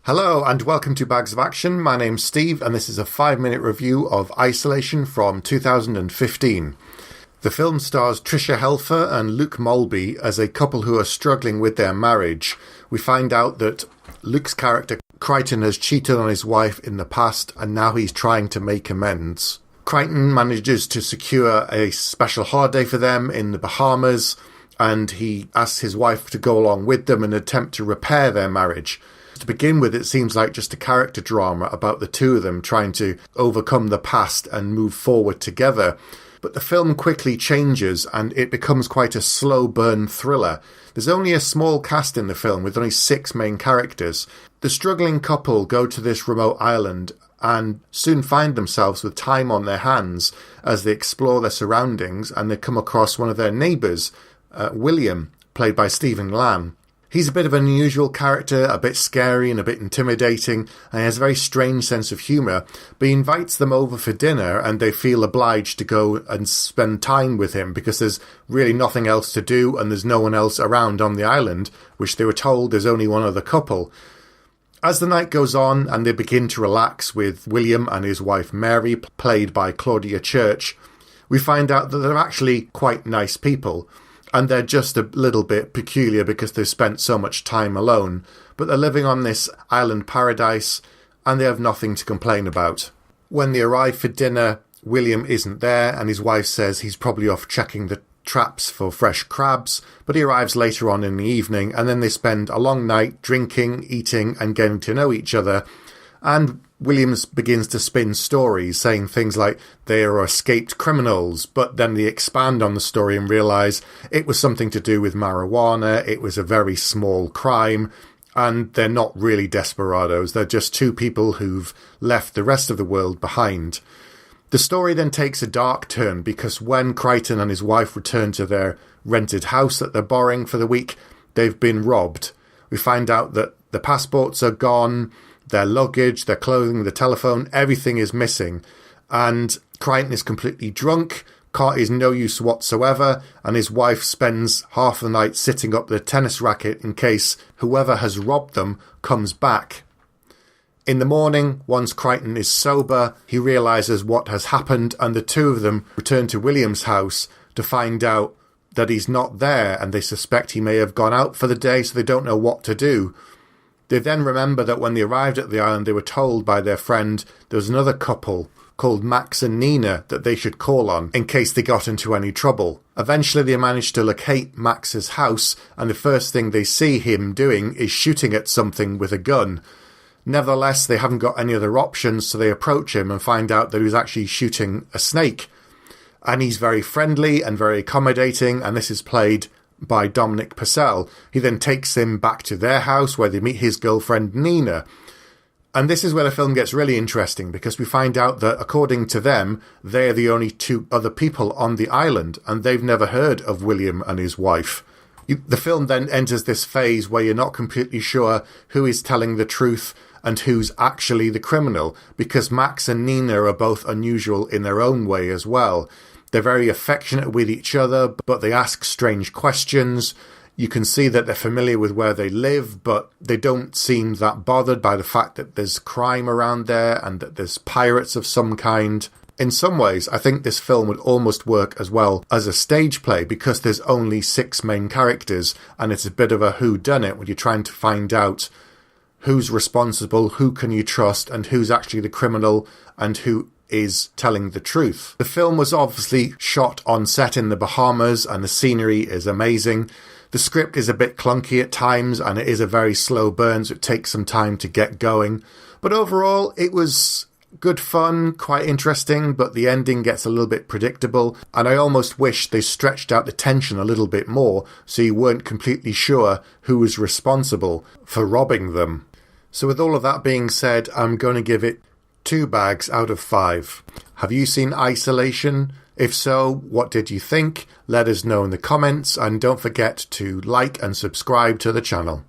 Hello and welcome to Bags of Action. My name's Steve and this is a 5-minute review of Isolation from 2015. The film stars Tricia Helfer and Luke Mably as a couple who are struggling with their marriage. We find out that Luke's character Creighton has cheated on his wife in the past and now he's trying to make amends. Creighton manages to secure a special holiday for them in the Bahamas and he asks his wife to go along with them in an attempt to repair their marriage. To begin with, it seems like just a character drama about the two of them trying to overcome the past and move forward together. But the film quickly changes and it becomes quite a slow burn thriller. There's only a small cast in the film with only 6 main characters. The struggling couple go to this remote island and soon find themselves with time on their hands as they explore their surroundings and they come across one of their neighbours, William, played by Stephen Lan. He's a bit of an unusual character, a bit scary and a bit intimidating, and he has a very strange sense of humour, but he invites them over for dinner and they feel obliged to go and spend time with him because there's really nothing else to do and there's no one else around on the island, which they were told there's only one other couple. As the night goes on and they begin to relax with William and his wife Mary, played by Claudia Church, we find out that they're actually quite nice people. And they're just a little bit peculiar because they've spent so much time alone. But they're living on this island paradise and they have nothing to complain about. When they arrive for dinner, William isn't there and his wife says he's probably off checking the traps for fresh crabs. But he arrives later on in the evening and then they spend a long night drinking, eating and getting to know each other. And Williams begins to spin stories, saying things like they are escaped criminals, but then they expand on the story and realise it was something to do with marijuana, it was a very small crime, and they're not really desperados, they're just 2 people who've left the rest of the world behind. The story then takes a dark turn because when Creighton and his wife return to their rented house that they're borrowing for the week, they've been robbed. We find out that the passports are gone, their luggage, their clothing, the telephone, everything is missing. And Creighton is completely drunk, car is no use whatsoever, and his wife spends half the night sitting up the tennis racket in case whoever has robbed them comes back. In the morning, once Creighton is sober, he realises what has happened and the 2 of them return to William's house to find out that he's not there and they suspect he may have gone out for the day so they don't know what to do. They then remember that when they arrived at the island, they were told by their friend there was another couple called Max and Nina that they should call on in case they got into any trouble. Eventually, they managed to locate Max's house, and the first thing they see him doing is shooting at something with a gun. Nevertheless, they haven't got any other options, so they approach him and find out that he was actually shooting a snake. And he's very friendly and very accommodating, and this is played by Dominic Purcell. He then takes him back to their house where they meet his girlfriend Nina. And this is where the film gets really interesting because we find out that according to them, they're the only 2 other people on the island and they've never heard of William and his wife. The film then enters this phase where you're not completely sure who is telling the truth and who's actually the criminal because Max and Nina are both unusual in their own way as well. They're very affectionate with each other, but they ask strange questions. You can see that they're familiar with where they live, but they don't seem that bothered by the fact that there's crime around there and that there's pirates of some kind. In some ways, I think this film would almost work as well as a stage play because there's only 6 main characters and it's a bit of a whodunit when you're trying to find out who's responsible, who can you trust, and who's actually the criminal and who is telling the truth. The film was obviously shot on set in the Bahamas and the scenery is amazing. The script is a bit clunky at times and it is a very slow burn, so it takes some time to get going. But overall, it was good fun, quite interesting, but the ending gets a little bit predictable and I almost wish they stretched out the tension a little bit more so you weren't completely sure who was responsible for robbing them. So with all of that being said, I'm going to give it 2 bags out of 5. Have you seen Isolation? If so, what did you think? Let us know in the comments and don't forget to like and subscribe to the channel.